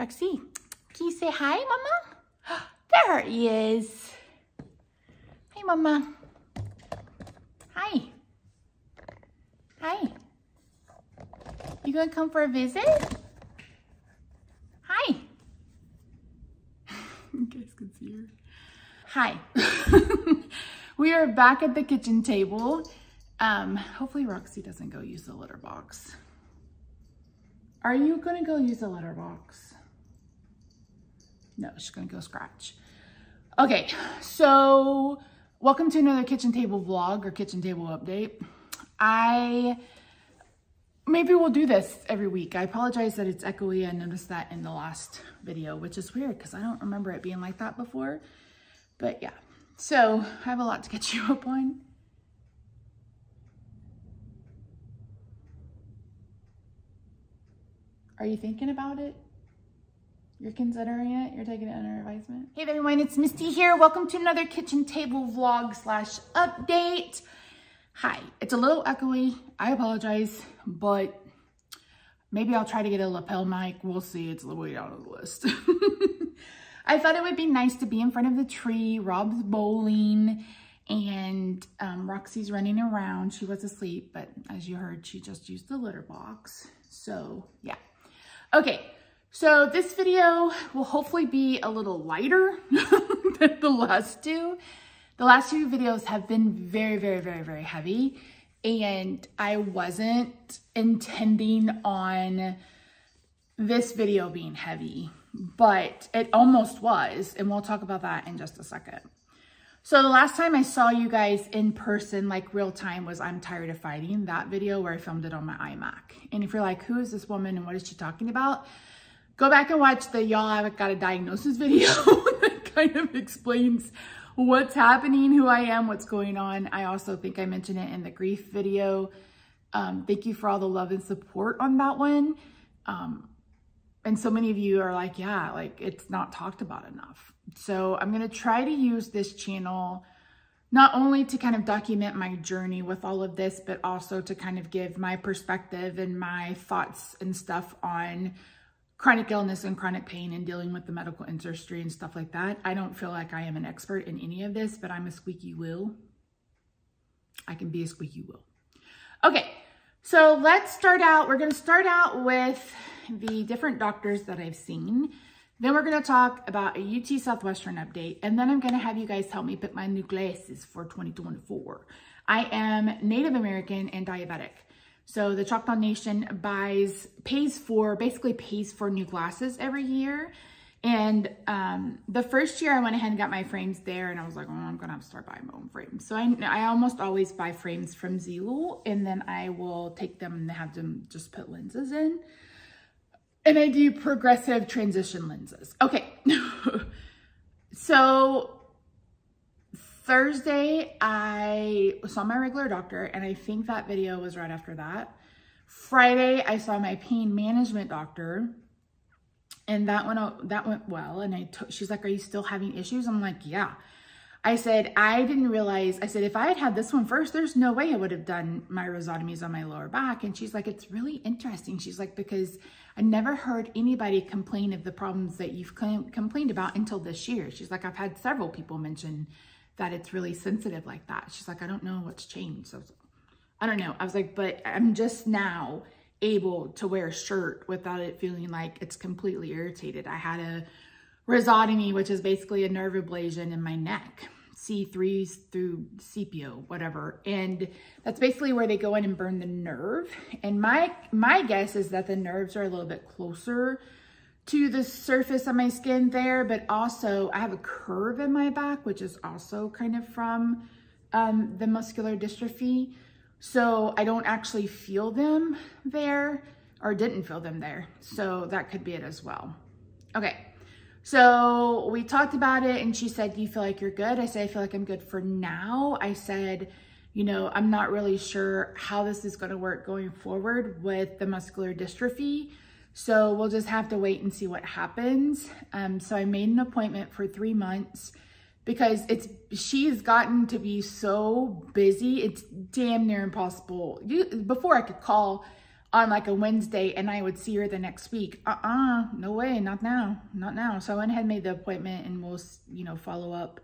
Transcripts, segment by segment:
Roxie, can you say hi, Mama? There he is. Hi, Mama. Hi. Hi. You gonna come for a visit? Hi. You guys can see her. Hi. We are back at the kitchen table. Hopefully Roxie doesn't go use the litter box. Are you gonna go use the litter box? No, she's gonna go scratch. Okay, so welcome to another kitchen table vlog or kitchen table update. Maybe we'll do this every week. I apologize that it's echoey. I noticed that in the last video, which is weird because I don't remember it being like that before. But yeah, so I have a lot to catch you up on. Are you thinking about it? You're considering it? You're taking it under advisement? Hey there, everyone, it's Misty here. Welcome to another kitchen table vlog slash update. Hi, it's a little echoey. I apologize, but maybe I'll try to get a lapel mic. We'll see, it's way out of the list. I thought it would be nice to be in front of the tree. Rob's bowling and Roxie's running around. She was asleep, but as you heard, she just used the litter box. So yeah. Okay, so this video will hopefully be a little lighter than the last two. The last two videos have been very heavy, and I wasn't intending on this video being heavy, but it almost was, and we'll talk about that in just a second. So the last time I saw you guys in person, like real time, was I'm Tired of Fighting, that video where I filmed it on my iMac. And if you're like, who is this woman and what is she talking about? Go back and watch the Y'all Haven't Got a Diagnosis video that kind of explains what's happening, who I am, what's going on. I also think I mentioned it in the grief video. Thank you for all the love and support on that one. And so many of you are like, yeah, like it's not talked about enough. So I'm going to try to use this channel not only to kind of document my journey with all of this, but also to kind of give my perspective and my thoughts and stuff on chronic illness and chronic pain and dealing with the medical industry and stuff like that. I don't feel like I am an expert in any of this, but I'm a squeaky wheel. I can be a squeaky wheel. Okay, so let's start out. We're going to start out with the different doctors that I've seen. Then we're going to talk about a UT Southwestern update. And then I'm going to have you guys help me pick my new glasses for 2024. I am Native American and diabetic. So the Choctaw Nation pays for new glasses every year. And the first year I went ahead and got my frames there, and I was like, oh, I'm going to have to start buying my own frames. So I almost always buy frames from Zulu, and then I will take them and have them just put lenses in. And I do progressive transition lenses. Okay. So Thursday, I saw my regular doctor, and I think that video was right after that. Friday, I saw my pain management doctor, and that went well. And she's like, are you still having issues? I'm like, yeah. I said, I didn't realize, I said, if I had had this one first, there's no way I would have done my rhizotomies on my lower back. And she's like, it's really interesting. She's like, because I never heard anybody complain of the problems that you've complained about until this year. She's like, I've had several people mention that it's really sensitive like that. She's like, I don't know what's changed. So I don't know. I was like, but I'm just now able to wear a shirt without it feeling like it's completely irritated. I had a rhizotomy, which is basically a nerve ablation in my neck, C3 through CPO, whatever. And that's basically where they go in and burn the nerve. And my guess is that the nerves are a little bit closer to the surface of my skin there, but also I have a curve in my back, which is also kind of from the muscular dystrophy. So I don't actually feel them there, or didn't feel them there. So that could be it as well. Okay. So we talked about it, and she said, do you feel like you're good? I said, I feel like I'm good for now. I said, you know, I'm not really sure how this is going to work going forward with the muscular dystrophy. So we'll just have to wait and see what happens. So I made an appointment for 3 months because she's gotten to be so busy. It's damn near impossible. Before I could call on like a Wednesday and I would see her the next week. No way, not now, not now. So I went ahead and made the appointment and we'll, you know, follow up.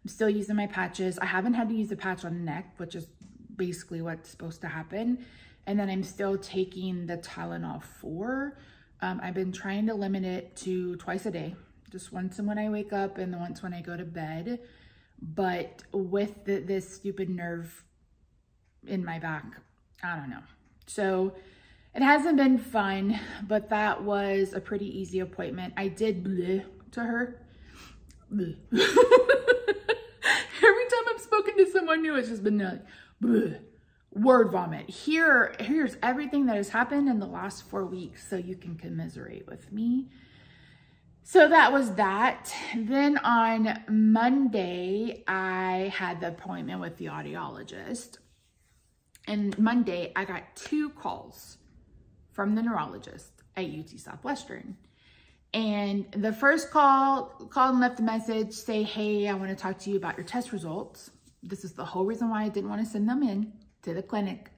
I'm still using my patches. I haven't had to use the patch on the neck, which is basically what's supposed to happen. And then I'm still taking the Tylenol 4. I've been trying to limit it to twice a day, just once when I wake up and once when I go to bed. But with this stupid nerve in my back, I don't know. So it hasn't been fun, but that was a pretty easy appointment. I did bleh to her. Bleh. Every time I've spoken to someone new, it's just been like, bleh. Word vomit. Here's everything that has happened in the last 4 weeks so you can commiserate with me. So that was that. Then on Monday, I had the appointment with the audiologist. And Monday, I got 2 calls from the neurologist at UT Southwestern. And the first called and left a message, say, hey, I want to talk to you about your test results. This is the whole reason why I didn't want to send them in to the clinic.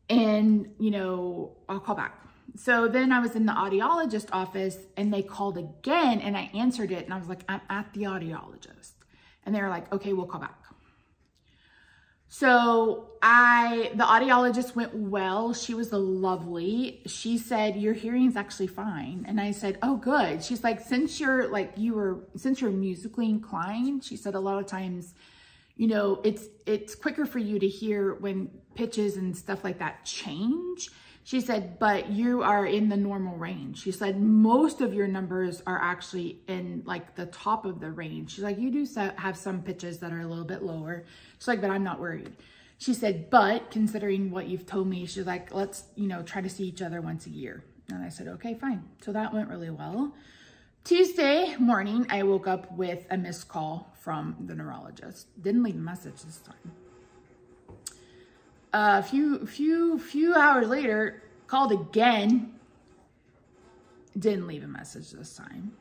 And, you know, I'll call back. So then I was in the audiologist office and they called again and I answered it and I was like, I'm at the audiologist. And they were like, okay, we'll call back. So the audiologist went well. She was lovely. She said, your hearing's actually fine. And I said, oh, good. She's like, since you're musically inclined, she said a lot of times, you know, it's quicker for you to hear when pitches and stuff like that change. She said, but you are in the normal range. She said, most of your numbers are actually in like the top of the range. She's like, you do have some pitches that are a little bit lower. She's like, but I'm not worried. She said, but considering what you've told me, she's like, let's, you know, try to see each other once a year. And I said, okay, fine. So that went really well. Tuesday morning, I woke up with a missed call from the neurologist. Didn't leave a message this time. A few hours later, called again. Didn't leave a message this time.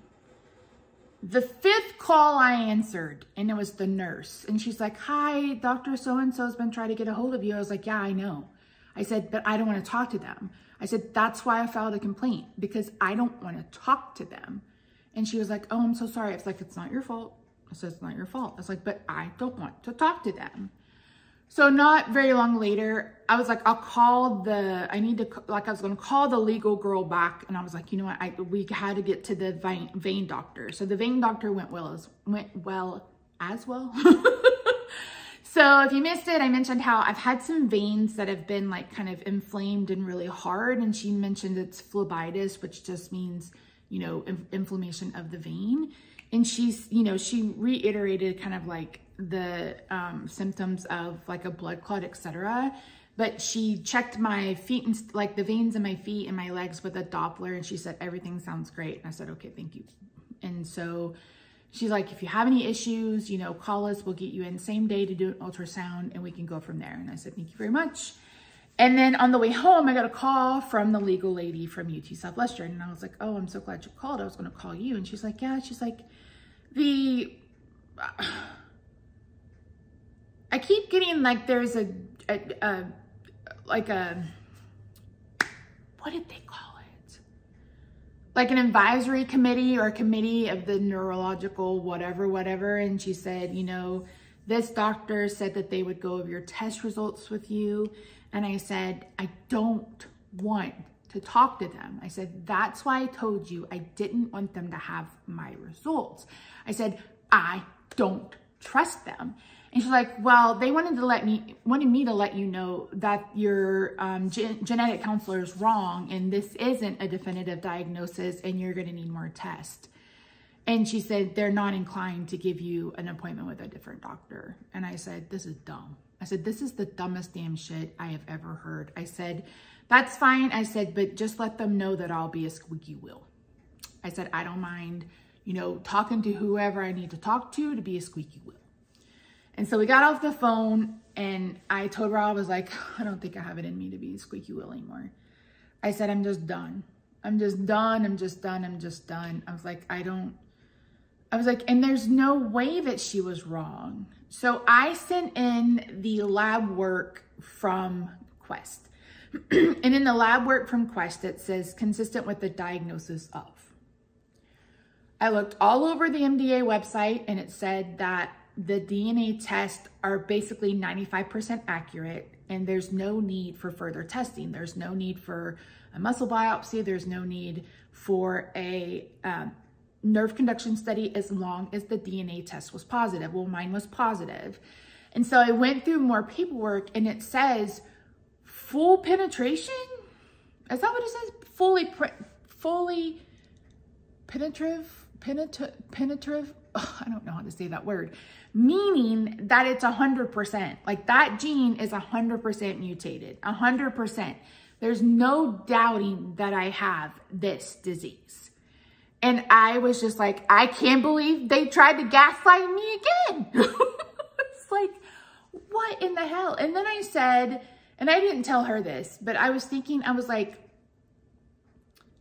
The 5th call I answered, and it was the nurse. And she's like, hi, Dr. So-and-so's been trying to get a hold of you. I was like, yeah, I know. I said, but I don't want to talk to them. I said, that's why I filed a complaint, because I don't want to talk to them. And she was like, oh, I'm so sorry. It's like, it's not your fault. I said, it's not your fault. I was like, but I don't want to talk to them. So not very long later, I was like, I'll call I was going to call the legal girl back. And I was like, you know what? We had to get to the vein doctor. So the vein doctor went well as well. So if you missed it, I mentioned how I've had some veins that have been like kind of inflamed and really hard. And she mentioned it's phlebitis, which just means, you know, inflammation of the vein. And she's, you know, she reiterated kind of like the symptoms of like a blood clot, etc. But she checked my feet and like the veins in my feet and my legs with a Doppler, and she said, everything sounds great. And I said, okay, thank you. And so she's like, if you have any issues, you know, call us, we'll get you in same day to do an ultrasound and we can go from there. And I said, thank you very much. And then on the way home, I got a call from the legal lady from UT Southwestern. And I was like, oh, I'm so glad you called. I was going to call you. And she's like, yeah, she's like, I keep getting like there's a what did they call it? Like an advisory committee or a committee of the neurological whatever. And she said, you know, this doctor said that they would go over your test results with you. And I said, I don't want to talk to them. I said, that's why I told you I didn't want them to have my results. I said, I don't trust them. And she's like, well, they wanted me to let you know that your genetic counselor is wrong and this isn't a definitive diagnosis and you're gonna need more tests. And she said, they're not inclined to give you an appointment with a different doctor. And I said, this is dumb. I said, this is the dumbest damn shit I have ever heard. I said, that's fine. I said, but just let them know that I'll be a squeaky wheel. I said, I don't mind, you know, talking to whoever I need to talk to be a squeaky wheel. And so we got off the phone and I told her, I was like, I don't think I have it in me to be a squeaky wheel anymore. I said, I'm just done. I'm just done. I'm just done. I'm just done. I was like, and there's no way that she was wrong. So I sent in the lab work from Quest. And in the lab work from Quest, it says consistent with the diagnosis of. I looked all over the MDA website and it said that the DNA tests are basically 95% accurate and there's no need for further testing. There's no need for a muscle biopsy. There's no need for a nerve conduction study as long as the DNA test was positive. Well, mine was positive. And so I went through more paperwork and it says full penetration. Is that what it says? Fully penetrative. Oh, I don't know how to say that word. Meaning that it's 100%. Like that gene is 100% mutated, 100%. There's no doubting that I have this disease. And I was just like, I can't believe they tried to gaslight me again. It's like, what in the hell? And then I said, and I didn't tell her this, but I was thinking, I was like,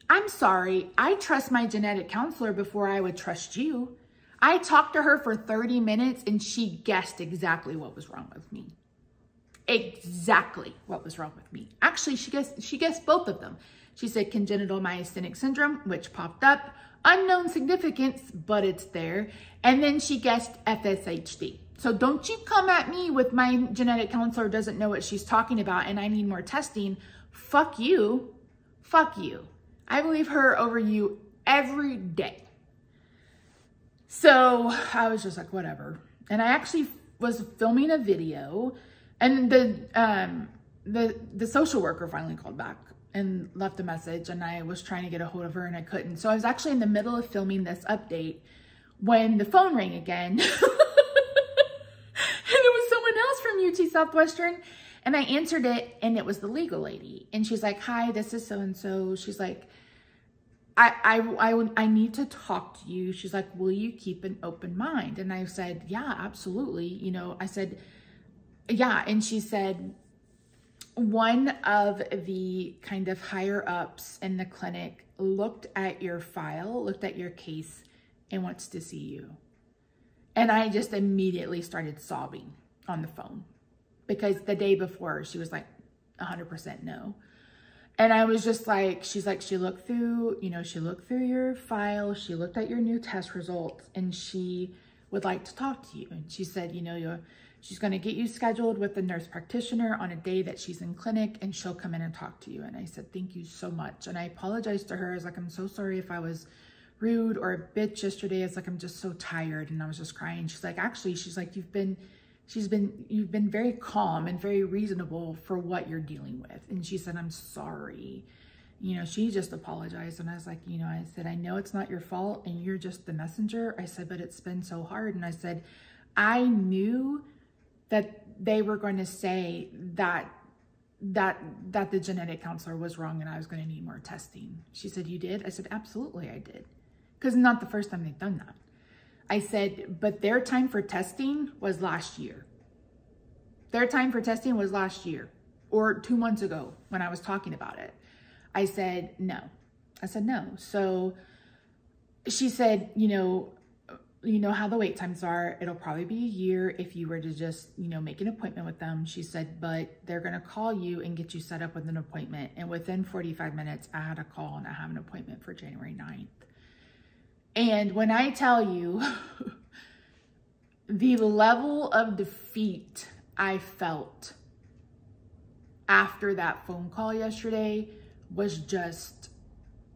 I'm sorry, I trust my genetic counselor before I would trust you. I talked to her for 30 minutes and she guessed exactly what was wrong with me. Exactly what was wrong with me. Actually, she guessed both of them. She said congenital myasthenic syndrome, which popped up, unknown significance, but it's there. And then she guessed FSHD. So don't you come at me with my genetic counselor doesn't know what she's talking about and I need more testing. Fuck you. Fuck you. I believe her over you every day. So I was just like, whatever. And I actually was filming a video and the social worker finally called back and left a message and I was trying to get a hold of her and I couldn't. So I was actually in the middle of filming this update when the phone rang again. And it was someone else from UT Southwestern. And I answered it and it was the legal lady. And she's like, hi, this is so-and-so. She's like, I need to talk to you. She's like, will you keep an open mind? And I said, yeah, absolutely. You know, I said, yeah. And she said, one of the kind of higher ups in the clinic looked at your file, looked at your case and wants to see you. And I just immediately started sobbing on the phone because the day before she was like 100% no. And I was just like, she's like, she looked through, you know, she looked through your file. She looked at your new test results and she would like to talk to you. And she said, you know, she's going to get you scheduled with the nurse practitioner on a day that she's in clinic and she'll come in and talk to you. And I said, thank you so much. And I apologized to her. I was like, I'm so sorry if I was rude or a bitch yesterday. It's like, I'm just so tired. And I was just crying. She's like, actually, she's like, you've been very calm and very reasonable for what you're dealing with. And she said, I'm sorry. You know, she just apologized. And I was like, you know, I said, I know it's not your fault and you're just the messenger. I said, but it's been so hard. And I said, I knew that they were going to say that the genetic counselor was wrong and I was going to need more testing. She said, you did? I said, absolutely, I did. Because not the first time they've done that. I said, but their time for testing was last year. Their time for testing was last year or 2 months ago when I was talking about it. I said, no. I said, no. So she said, you know how the wait times are. It'll probably be a year if you were to just, you know, make an appointment with them. She said, but they're going to call you and get you set up with an appointment. And within 45 minutes, I had a call and I have an appointment for January 9th. And when I tell you the level of defeat I felt after that phone call yesterday was just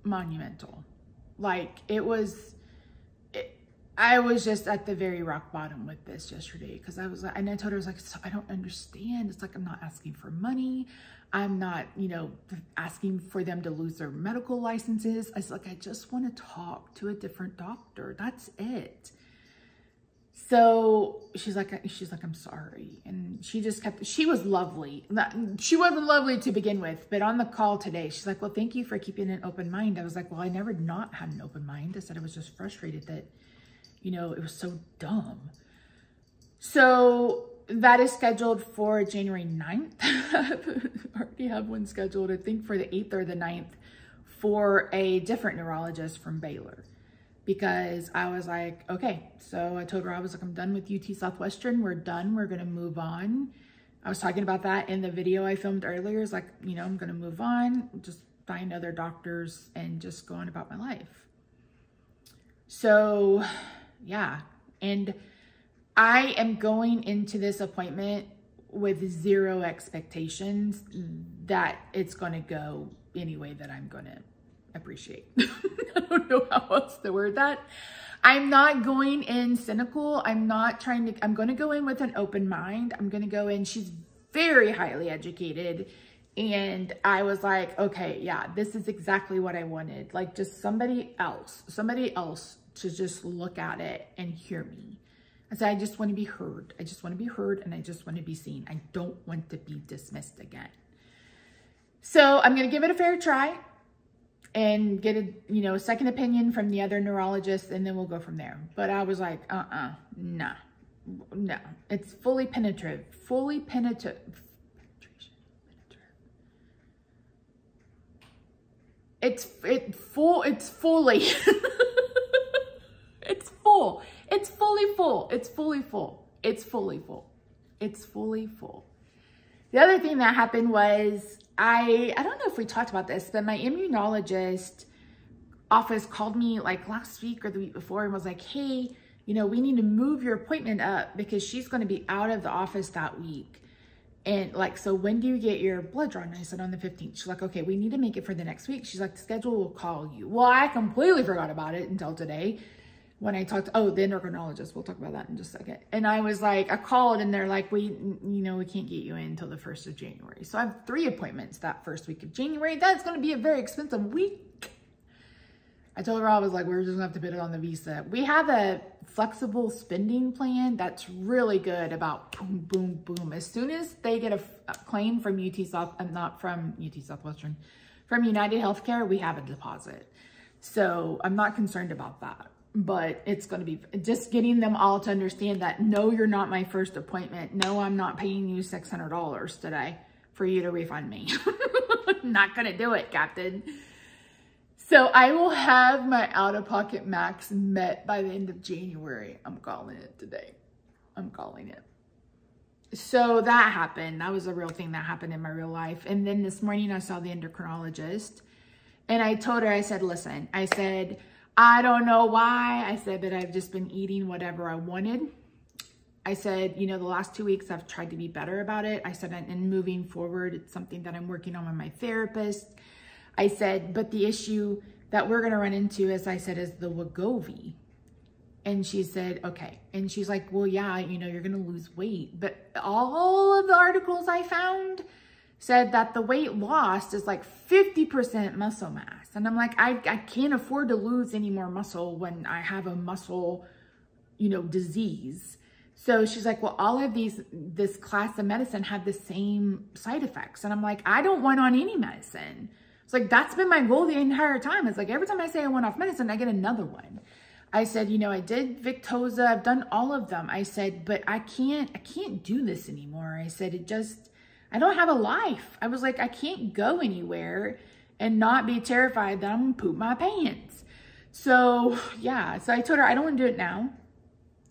monumental. Like I was just at the very rock bottom with this yesterday because I was like, and I told her, I was like, so I don't understand. It's like, I'm not asking for money. I'm not, you know, asking for them to lose their medical licenses. I was like, I just want to talk to a different doctor. That's it. So she's like, I'm sorry. And she just kept, she was lovely. She wasn't lovely to begin with, but on the call today, she's like, well, thank you for keeping an open mind. I was like, well, I never not had an open mind. I said I was just frustrated that, you know, it was so dumb. So that is scheduled for January 9th. I already have one scheduled, I think for the 8th or the 9th for a different neurologist from Baylor. Because I was like, okay. So I told her, I was like, I'm done with UT Southwestern. We're done. We're going to move on. I was talking about that in the video I filmed earlier. It's like, you know, I'm going to move on, just find other doctors and just go on about my life. So yeah. And I am going into this appointment with zero expectations that it's going to go any way that I'm going to appreciate. I don't know how else to word that. I'm not going in cynical. I'm going to go in with an open mind. I'm going to go in, she's very highly educated. And I was like, okay, yeah, this is exactly what I wanted. Like just somebody else to just look at it and hear me. I said, I just want to be heard. I just want to be heard and I just want to be seen. I don't want to be dismissed again. So I'm going to give it a fair try and get a, you know, second opinion from the other neurologist, and then we'll go from there. But I was like, no. It's fully penetrative. It's fully full. The other thing that happened was, I don't know if we talked about this, but my immunologist office called me like last week or the week before and was like, hey, you know, we need to move your appointment up because she's going to be out of the office that week. And like, so when do you get your blood drawn? And I said on the 15th. She's like, okay, we need to make it for the next week. She's like, the schedule will call you. Well, I completely forgot about it until today when I talked to, the endocrinologist. We'll talk about that in just a second. And I was like, I called and they're like, we can't get you in until the 1st of January. So I have 3 appointments that first week of January. That's going to be a very expensive week. I told her, I was like, we're just gonna have to put it on the visa. We have a flexible spending plan that's really good about boom, boom, boom. As soon as they get a claim from Southwestern, from United Healthcare, we have a deposit. So I'm not concerned about that, but it's going to be just getting them all to understand that, no, you're not my first appointment. No, I'm not paying you $600 today for you to refund me. Not going to do it, Captain. So I will have my out-of-pocket max met by the end of January. I'm calling it today. I'm calling it. So that happened. That was a real thing that happened in my real life. And then this morning I saw the endocrinologist and I told her, I said, listen, I said, I don't know why. I said, but I've just been eating whatever I wanted. I said, you know, the last 2 weeks I've tried to be better about it. I said, and moving forward, it's something that I'm working on with my therapist. I said, but the issue that we're going to run into, as I said, is the Wegovy. And she said, okay. And she's like, well, yeah, you know, you're going to lose weight. But all of the articles I found said that the weight lost is like 50% muscle mass. And I'm like, I can't afford to lose any more muscle when I have a muscle, you know, disease. So she's like, well, all of this class of medicine have the same side effects. And I'm like, I don't want on any medicine. It's like, that's been my goal the entire time. It's like, every time I say I want off medicine, I get another one. I said, you know, I did Victoza. I've done all of them. I said, but I can't do this anymore. I said, I don't have a life. I was like, I can't go anywhere and not be terrified that I'm gonna poop my pants. So yeah, so I told her, I don't want to do it now.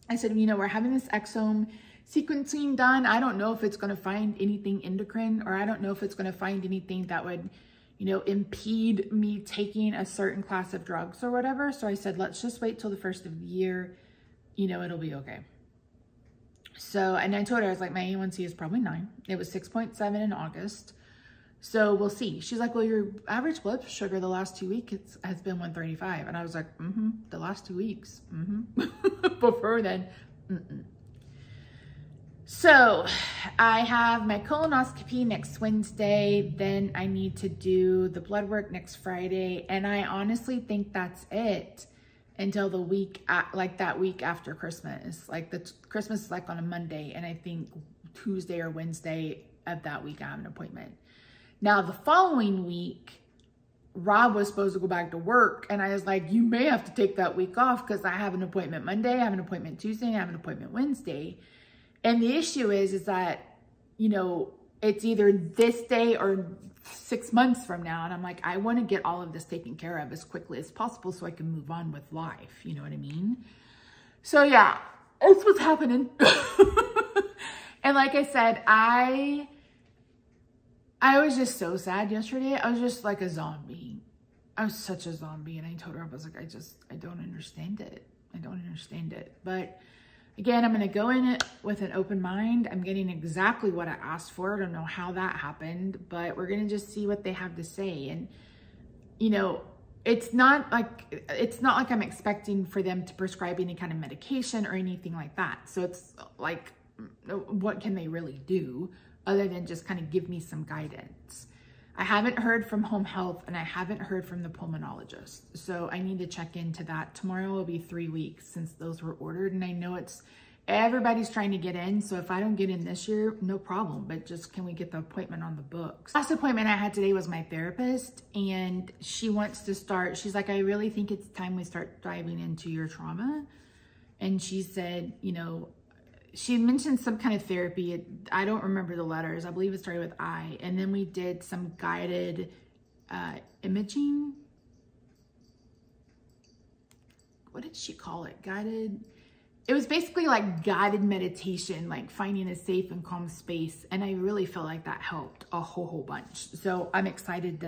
I said, you know, we're having this exome sequencing done. I don't know if it's going to find anything endocrine, or I don't know if it's going to find anything that would, you know, impede me taking a certain class of drugs or whatever. So I said, let's just wait till the 1st of the year. You know, it'll be okay. So, and I told her, I was like, my A1C is probably 9. It was 6.7 in August. So we'll see. She's like, well, your average blood sugar the last 2 weeks has been 135. And I was like, the last 2 weeks. Before then, So I have my colonoscopy next Wednesday. Then I need to do the blood work next Friday. And I honestly think that's it until the week, like that week after Christmas. Like Christmas is like on a Monday. And I think Tuesday or Wednesday of that week, I have an appointment. Now the following week, Rob was supposed to go back to work. And I was like, you may have to take that week off because I have an appointment Monday, I have an appointment Tuesday, and I have an appointment Wednesday. And the issue is that, you know, it's either this day or 6 months from now. And I'm like, I want to get all of this taken care of as quickly as possible so I can move on with life. You know what I mean? So yeah, that's what's happening. And like I said, I was just so sad yesterday. I was just like a zombie. I was such a zombie. And I told her, I was like, I don't understand it. I don't understand it. But again, I'm going to go in it with an open mind. I'm getting exactly what I asked for. I don't know how that happened, but we're going to just see what they have to say. And, you know, it's not like I'm expecting for them to prescribe any kind of medication or anything like that. So it's like, what can they really do other than just kind of give me some guidance? I haven't heard from home health and I haven't heard from the pulmonologist. So I need to check into that. Tomorrow will be 3 weeks since those were ordered. And I know everybody's trying to get in. So if I don't get in this year, no problem. But just, can we get the appointment on the books? Last appointment I had today was my therapist, and she wants to start. She's like, I really think it's time we start diving into your trauma. And she said, you know, she mentioned some kind of therapy. I don't remember the letters. I believe it started with I. And then we did some guided imaging. What did she call it? Guided. It was basically like guided meditation, like finding a safe and calm space. And I really felt like that helped a whole bunch. So I'm excited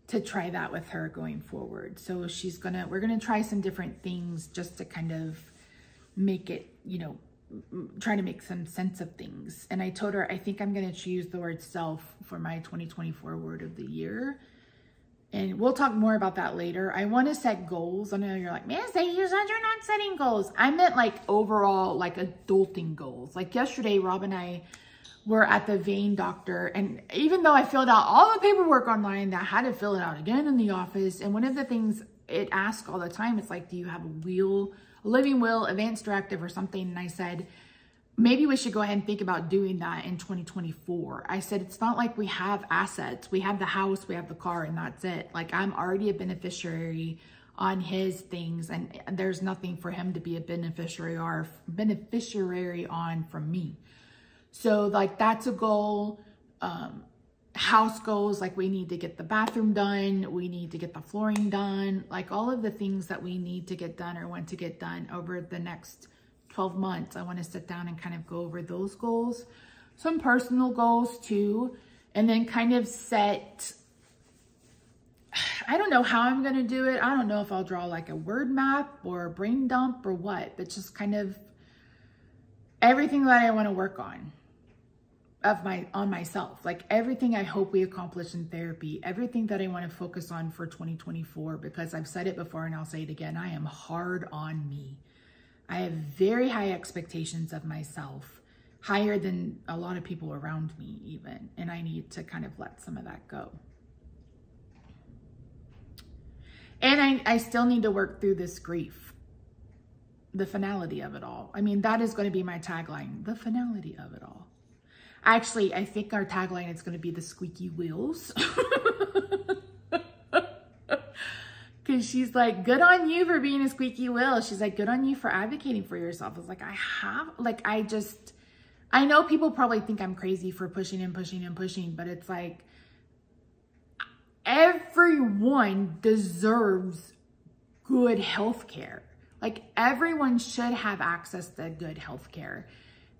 to try that with her going forward. So we're gonna try some different things just to kind of make it, you know, try to make some sense of things. And I told her, I think I'm going to choose the word self for my 2024 word of the year. And we'll talk more about that later. I want to set goals. I know you're like, man, you're not setting goals. I meant like overall, like adulting goals. Like yesterday, Rob and I were at the vein doctor. And even though I filled out all the paperwork online, I had to fill it out again in the office. And one of the things it asks all the time, it's like, do you have a living will, advanced directive or something? And I said, maybe we should go ahead and think about doing that in 2024. I said, it's not like we have assets. We have the house, we have the car, and that's it. Like, I'm already a beneficiary on his things, and there's nothing for him to be a beneficiary on from me. So like, that's a goal. House goals, like we need to get the bathroom done, we need to get the flooring done, like all of the things that we need to get done or want to get done over the next 12 months. I want to sit down and kind of go over those goals, some personal goals too, and then kind of set, I don't know how I'm going to do it. I don't know if I'll draw like a word map or a brain dump or what, but just kind of everything that I want to work on myself, like everything I hope we accomplish in therapy, everything that I want to focus on for 2024, because I've said it before and I'll say it again, I am hard on me. I have very high expectations of myself, higher than a lot of people around me even, and I need to kind of let some of that go. And I still need to work through this grief, the finality of it all. I mean, that is going to be my tagline, the finality of it all. Actually, I think our tagline is going to be the squeaky wheels. Because she's like, good on you for being a squeaky wheel. She's like, good on you for advocating for yourself. I was like, I know people probably think I'm crazy for pushing and pushing and pushing, but it's like, everyone deserves good health care. Like, everyone should have access to good health care.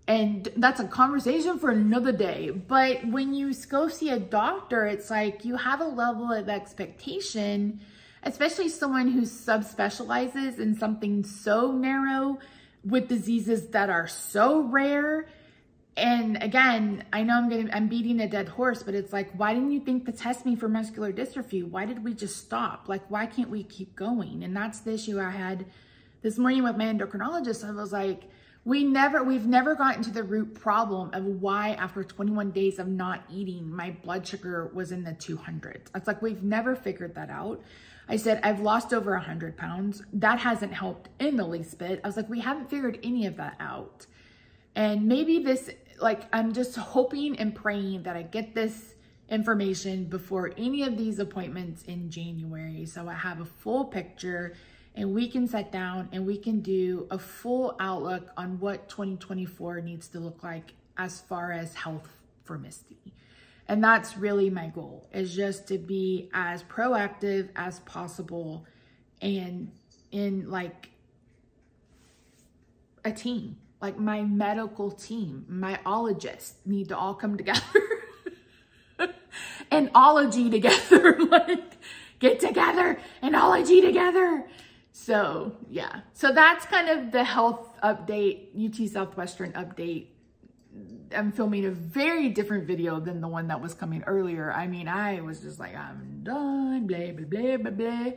And that's a conversation for another day. But when you go see a doctor, it's like you have a level of expectation, especially someone who subspecializes in something so narrow with diseases that are so rare. And again, I know I'm beating a dead horse, but it's like, why didn't you think to test me for muscular dystrophy? Why did we just stop? Like, why can't we keep going? And that's the issue I had this morning with my endocrinologist. I was like, we've never gotten to the root problem of why after 21 days of not eating, my blood sugar was in the 200s. It's like, we've never figured that out. I said, I've lost over 100 pounds. That hasn't helped in the least bit. I was like, we haven't figured any of that out. And maybe this, like, I'm just hoping and praying that I get this information before any of these appointments in January. So I have a full picture and we can sit down and we can do a full outlook on what 2024 needs to look like as far as health for Misty. And that's really my goal, is just to be as proactive as possible and in like a team. like my medical team, my ologists need to all come together and ology together, like get together and ology together. So yeah, so that's kind of the health update, UT Southwestern update. I'm filming a very different video than the one that was coming earlier. I mean, I was just like, I'm done, blah, blah, blah, blah, blah.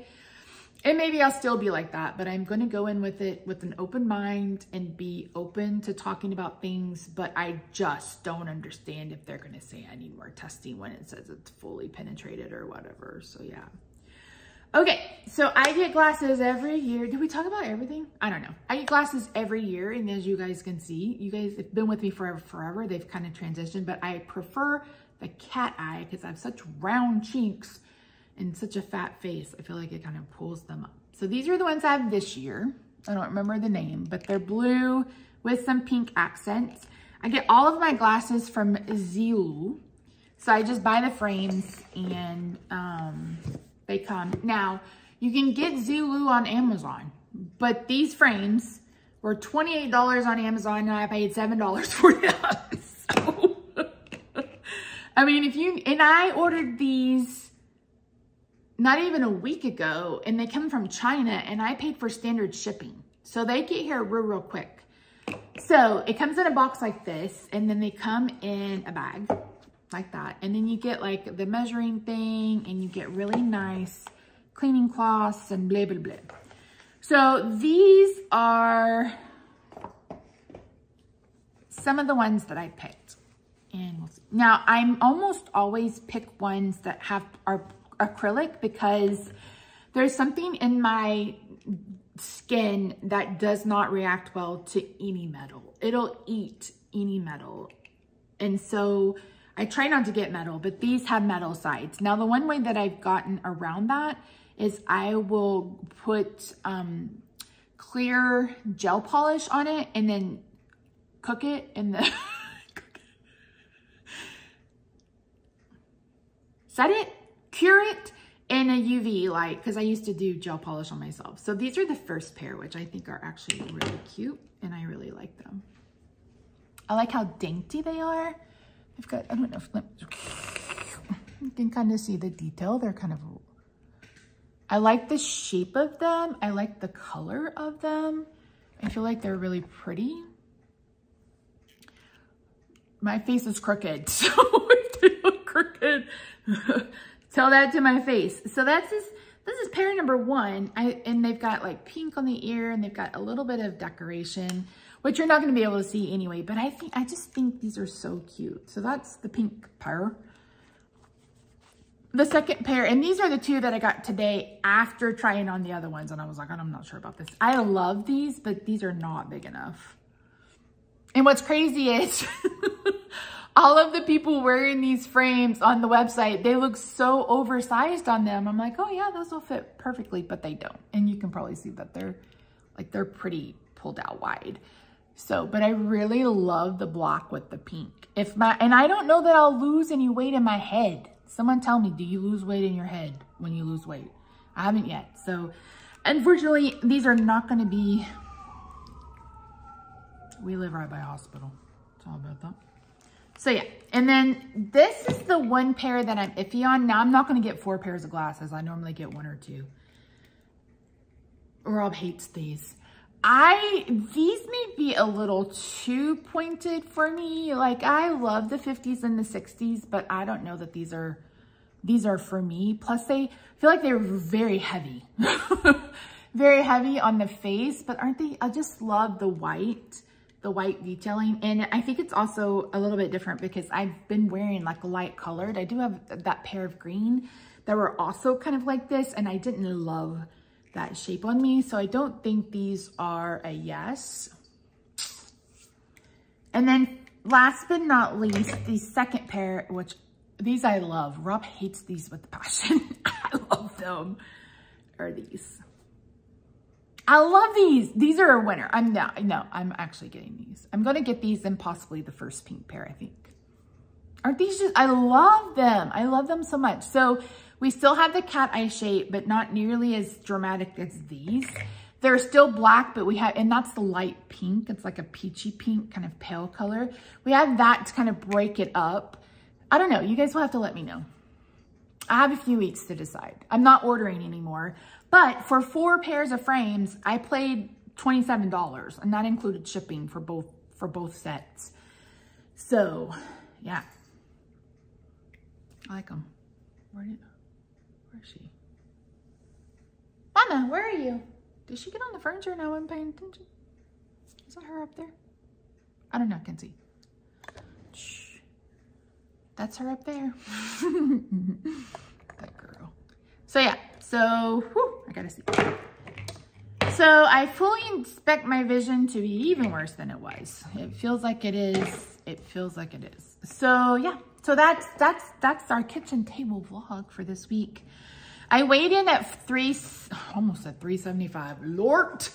And maybe I'll still be like that, but I'm going to go in with it with an open mind and be open to talking about things. But I just don't understand if they're going to say I need more testing when it says it's fully penetrated or whatever. So yeah. Okay, so I get glasses every year. Did we talk about everything? I don't know. I get glasses every year, and as you guys can see, you guys have been with me forever. They've kind of transitioned, but I prefer the cat eye because I have such round cheeks and such a fat face. I feel like it kind of pulls them up. So these are the ones I have this year. I don't remember the name, but they're blue with some pink accents. I get all of my glasses from thru. So I just buy the frames and they come. Now, you can get thru on Amazon, but these frames were $28 on Amazon and I paid $7 for them. So, I mean, and I ordered these not even a week ago and they come from China and I paid for standard shipping. So they get here real quick. So it comes in a box like this and then they come in a bag like that. And then you get like the measuring thing and you get really nice cleaning cloths and blah, blah, blah. So these are some of the ones that I picked. And we'll see. Now I'm almost always pick ones that are acrylic because there's something in my skin that does not react well to any metal. It'll eat any metal. And so I try not to get metal, but these have metal sides. Now, the one way that I've gotten around that is I will put clear gel polish on it and then cook it in the... set it, cure it in a UV light, because I used to do gel polish on myself. So these are the first pair, which I think are actually really cute, and I really like them. I like how dainty they are. I've got, I don't know if you can kind of see the detail. They're kind of, I like the shape of them. I like the color of them. I feel like they're really pretty. My face is crooked, so if they look crooked, tell that to my face. So this is pair number one. And they've got like pink on the ear and they've got a little bit of decoration, which you're not going to be able to see anyway, but I just think these are so cute. So that's the pink pair. The second pair, and these are the two that I got today after trying on the other ones. And I was like, I'm not sure about this. I love these, but these are not big enough. And what's crazy is all of the people wearing these frames on the website, they look so oversized on them. I'm like, oh yeah, those will fit perfectly, but they don't. And you can probably see that they're pretty pulled out wide. So, but I really love the black with the pink. And I don't know that I'll lose any weight in my head. Someone tell me, do you lose weight in your head when you lose weight? I haven't yet. So unfortunately, these are not going to be, we live right by a hospital. It's all about that. So yeah, and then this is the one pair that I'm iffy on. Now I'm not going to get 4 pairs of glasses. I normally get 1 or 2. Rob hates these. These may be a little too pointed for me. Like I love the 50s and the 60s, but I don't know that these are for me. Plus I feel like they're very heavy, very heavy on the face, but aren't they? I just love the white detailing. And I think it's also a little bit different because I've been wearing like light colored. I do have that pair of green that were also kind of like this, and I didn't love that shape on me. So I don't think these are a yes. And then last but not least, the second pair, which these I love. Rob hates these with passion. I love them. Are these. I love these. These are a winner. I'm actually getting these. I'm going to get these and possibly the first pink pair, I think. Aren't these just, I love them. I love them so much. So we still have the cat eye shape, but not nearly as dramatic as these. They're still black, but we have, and that's the light pink. It's like a peachy pink, kind of pale color. We have that to kind of break it up. I don't know. You guys will have to let me know. I have a few weeks to decide. I'm not ordering anymore, but for 4 pairs of frames, I paid $27, and that included shipping for both sets. So, yeah. I like them. Where is she? Mama, where are you? Did she get on the furniture and I wasn't paying attention? Is that her up there? I don't know, I can see. Shh. That's her up there. That girl. So yeah, so, whew, I gotta see. So I fully expect my vision to be even worse than it was. It feels like it is. It feels like it is. So yeah, so that's our kitchen table vlog for this week. I weighed in at almost at 375. Lort.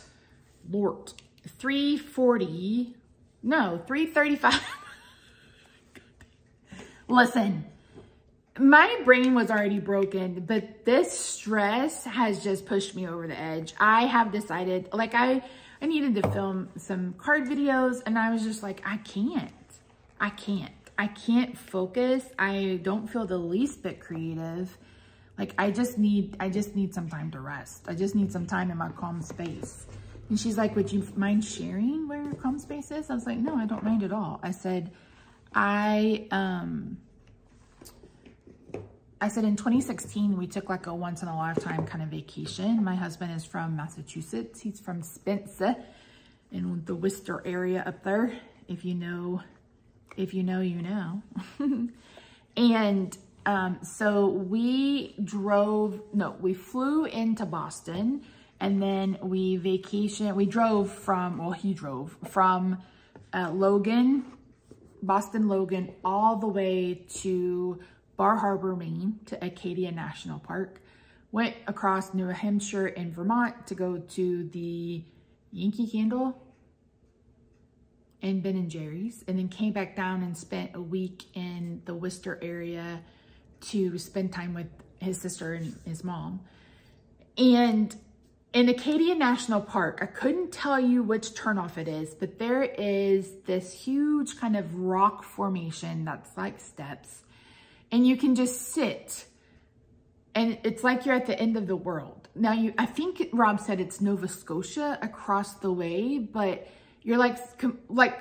340. No, 335. Listen, my brain was already broken, but this stress has just pushed me over the edge. I have decided, like I needed to film some card videos, and I was just like, I can't focus. I don't feel the least bit creative. Like I just need some time to rest. I just need some time in my calm space. And she's like, would you mind sharing where your calm space is? I was like, no, I don't mind at all. I said, in 2016, we took like a once in a lifetime kind of vacation. My husband is from Massachusetts. He's from Spencer in the Worcester area up there. If you know, you know. And so we flew into Boston, and then he drove from Boston Logan, all the way to Bar Harbor, Maine, to Acadia National Park, went across New Hampshire and Vermont to go to the Yankee Candle and Ben & Jerry's, and then came back down and spent a week in the Worcester area to spend time with his sister and his mom. And in Acadia National Park, I couldn't tell you which turnoff it is, but there is this huge kind of rock formation that's like steps, and you can just sit, and it's like you're at the end of the world. Now, I think Rob said it's Nova Scotia across the way, but you're like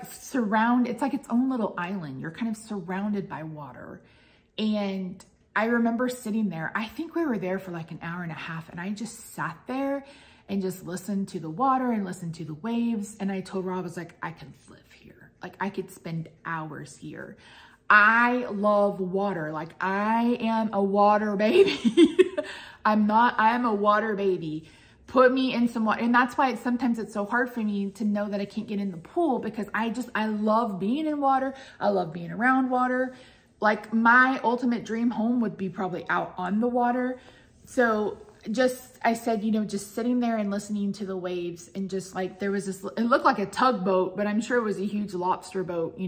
surrounded, it's like its own little island. You're kind of surrounded by water. And I remember sitting there, I think we were there for like an hour and a half, and I just sat there and just listened to the water and listened to the waves. And I told Rob, I was like, I could live here. Like I could spend hours here. I love water. Like I am a water baby. I am a water baby. Put me in some water. And that's why sometimes it's so hard for me to know that I can't get in the pool, because I love being in water. I love being around water. Like my ultimate dream home would be probably out on the water. So I said, just sitting there and listening to the waves, and just like, there was this, it looked like a tugboat, but I'm sure it was a huge lobster boat,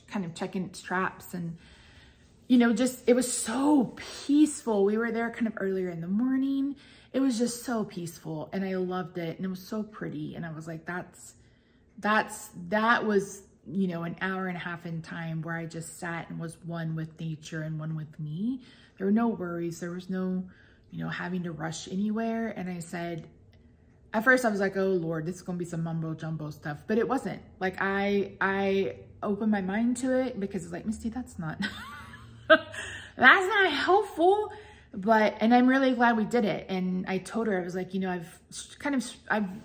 kind of checking its traps. And, it was so peaceful. We were there kind of earlier in the morning. It was just so peaceful, and I loved it. And it was so pretty. And I was like, that was, an hour and a half in time where I just sat and was one with nature and one with me. There were no worries. There was no, having to rush anywhere. And I said, at first I was like, oh Lord, this is going to be some mumbo jumbo stuff, but it wasn't. Like I opened my mind to it, because it's like, Misty, that's not, that's not helpful. And I'm really glad we did it. And I told her, I was like,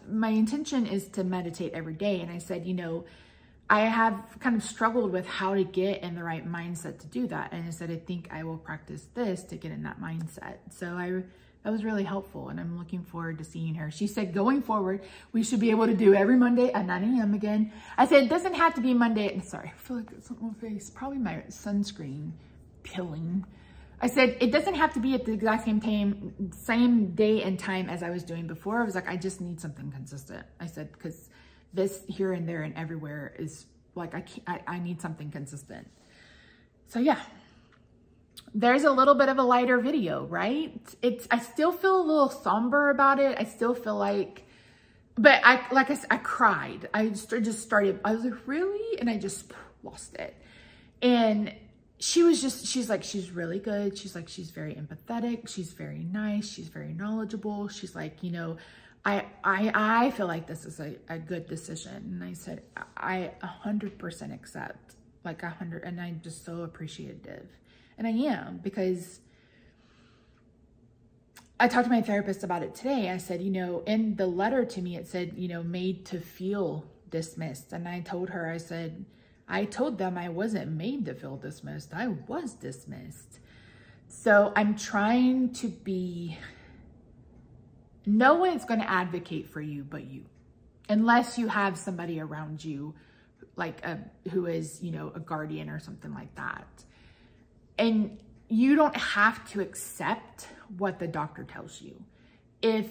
my intention is to meditate every day. And I said, I have kind of struggled with how to get in the right mindset to do that. And I said, I think I will practice this to get in that mindset. So that was really helpful, and I'm looking forward to seeing her. She said, going forward, we should be able to do every Monday at 9 a.m. again. I said, it doesn't have to be Monday. Sorry, I feel like it's on my face. Probably my sunscreen peeling. I said, it doesn't have to be at the exact same day and time as I was doing before. I was like, I just need something consistent. I said, because this here and there and everywhere is like, I need something consistent. So yeah, there's a little bit of a lighter video, right? I still feel a little somber about it. I still feel like but like I said, I cried. I just started, I was like, really? And I just lost it. And she's like, she's really good. She's like, she's very empathetic. She's very nice. She's very knowledgeable. She's like, you know, I feel like this is a good decision. And I said, I 100% accept, like 100, and I'm just so appreciative. And I am, because I talked to my therapist about it today. I said, you know, in the letter to me, it said, you know, made to feel dismissed. And I told her, I said, I told them I wasn't made to feel dismissed. I was dismissed. So I'm trying to be, no one's going to advocate for you but you, unless you have somebody around you, like who is, you know, a guardian or something like that. And you don't have to accept what the doctor tells you. If,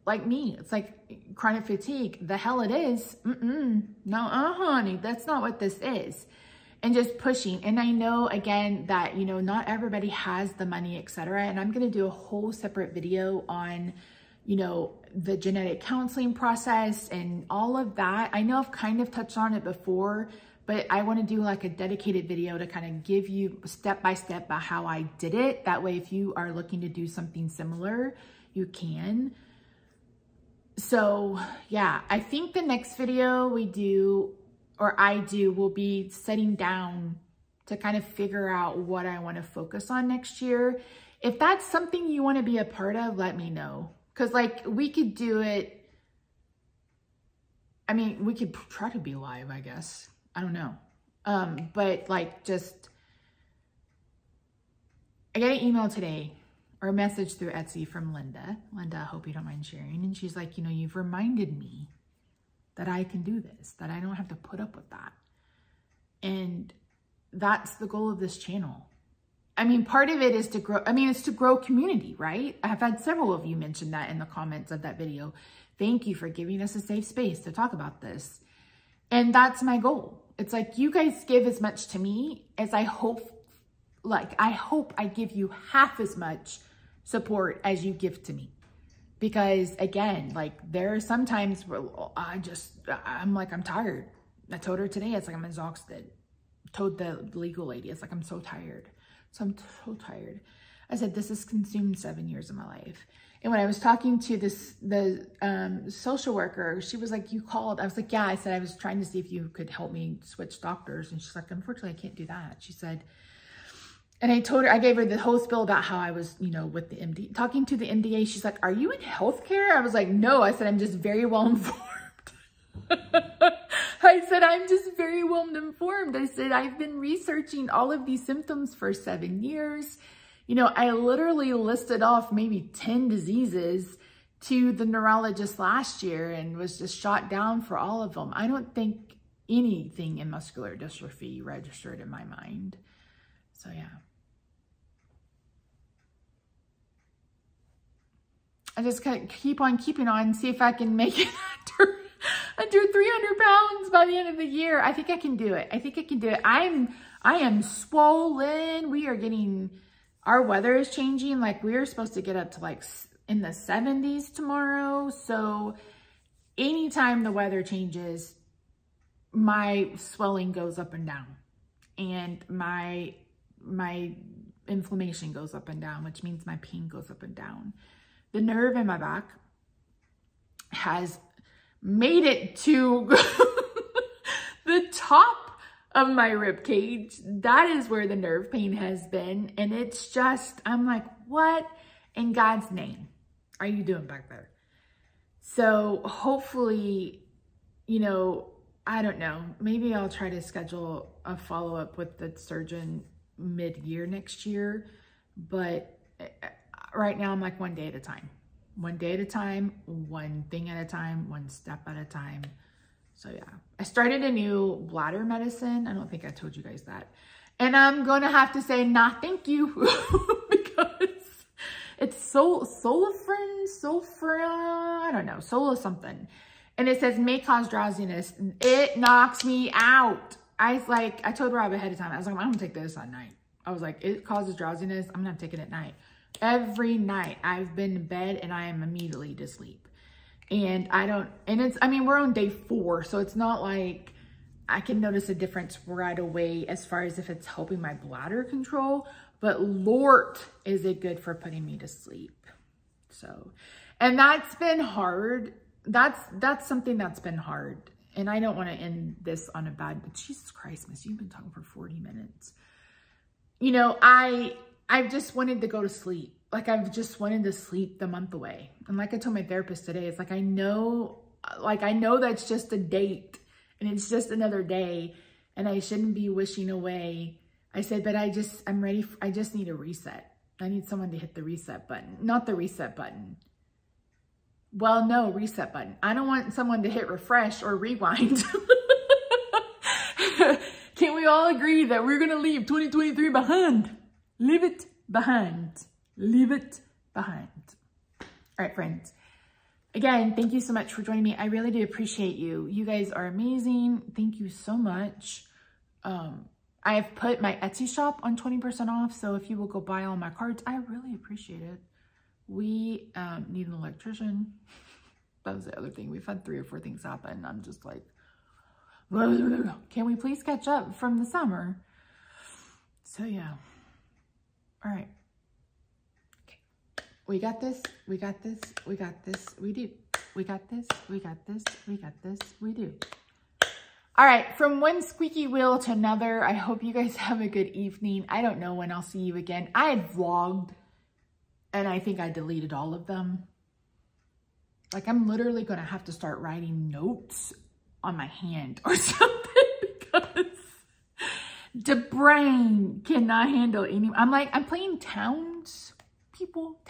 like me, it's like chronic fatigue, the hell it is. No, honey, that's not what this is. And just pushing. And I know, again, that, you know, not everybody has the money, etc. And I'm going to do a whole separate video on, you know, the genetic counseling process and all of that. I know I've kind of touched on it before, but I want to do like a dedicated video to kind of give you step by step about how I did it. That way, if you are looking to do something similar, you can. So yeah, I think the next video we do, or I do, will be sitting down to kind of figure out what I want to focus on next year. If that's something you want to be a part of, let me know. Because like we could do it, I mean, we could try to be live, I guess. I don't know. But like just, I got an email today or a message through Etsy from Linda. Linda, I hope you don't mind sharing. And she's like, you know, you've reminded me that I can do this, that I don't have to put up with that. And that's the goal of this channel. I mean, part of it is to grow, I mean, it's to grow community, right? I've had several of you mention that in the comments of that video. Thank you for giving us a safe space to talk about this. And that's my goal. It's like, you guys give as much to me as I hope, like, I hope I give you half as much support as you give to me. Because again, like there are some times where I'm like, I'm tired. I told her today, it's like, I'm exhausted. Told the legal lady, it's like, I'm so tired. So I'm so tired. I said, this has consumed 7 years of my life. And when I was talking to the social worker, she was like, you called. I was like, yeah. I said, I was trying to see if you could help me switch doctors. And she's like, unfortunately, I can't do that. She said, and I told her, I gave her the whole spiel about how I was, you know, with the MD, talking to the MDA. She's like, are you in healthcare? I was like, no. I said, I'm just very well informed. I said, I'm just very well informed. I said, I've been researching all of these symptoms for 7 years. You know, I literally listed off maybe 10 diseases to the neurologist last year and was just shot down for all of them. I don't think anything in muscular dystrophy registered in my mind. So yeah. I just gotta keep on keeping on, see if I can make it under 300 pounds by the end of the year. I think I can do it. I think I can do it. I am swollen. We are getting, our weather is changing. Like we are supposed to get up to like in the 70s tomorrow. So anytime the weather changes, my swelling goes up and down and my inflammation goes up and down, which means my pain goes up and down. The nerve in my back has made it to the top of my rib cage. That is where the nerve pain has been. And it's just, I'm like, what in God's name are you doing back there? So hopefully, you know, I don't know, maybe I'll try to schedule a follow-up with the surgeon mid-year next year. But right now I'm like one day at a time, one thing at a time, one step at a time. So yeah, I started a new bladder medicine. I don't think I told you guys that. And I'm going to have to say, nah, thank you, because it's sulfur, I don't know, solo something. And it says may cause drowsiness. It knocks me out. I told Rob ahead of time, I was like, I'm gonna take this at night. I was like, it causes drowsiness. I'm gonna take it at night. Every night I've been in bed and I am immediately to sleep. And I mean, we're on day 4, so it's not like I can notice a difference right away as far as if it's helping my bladder control, but Lord, is it good for putting me to sleep. So, and that's been hard. That's something that's been hard. And I don't want to end this on a bad, Jesus Christ, Miss, you've been talking for 40 minutes. You know, I've just wanted to go to sleep. Like, I've just wanted to sleep the month away. And like I told my therapist today, it's like, I know that's just a date and it's just another day and I shouldn't be wishing away. I said, but I'm ready. I just need a reset. I need someone to hit the reset button, not the reset button. Well, no, reset button. I don't want someone to hit refresh or rewind. Can we all agree that we're going to leave 2023 behind? Leave it behind. Leave it behind. All right, friends. Again, thank you so much for joining me. I really do appreciate you. You guys are amazing. Thank you so much. I have put my Etsy shop on 20% off. So if you will go buy all my cards, I really appreciate it. We need an electrician. That was the other thing. We've had 3 or 4 things happen. I'm just like, can we please catch up from the summer? So yeah. All right. Okay. We got this. We got this. We got this. We do. We got this. We got this. We got this. We do. All right. From one squeaky wheel to another, I hope you guys have a good evening. I don't know when I'll see you again. I had vlogged and I think I deleted all of them. Like, I'm literally going to have to start writing notes on my hand or something because the brain cannot handle any. I'm playing townspeople,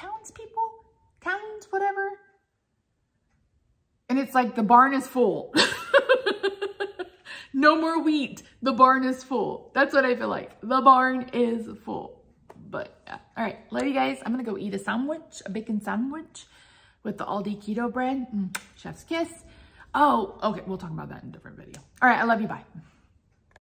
whatever. And it's like the barn is full. No more wheat. The barn is full. That's what I feel like. The barn is full. But yeah. All right. Love you guys. I'm going to go eat a bacon sandwich with the Aldi keto bread. Chef's kiss. Oh, okay. We'll talk about that in a different video. All right. I love you. Bye.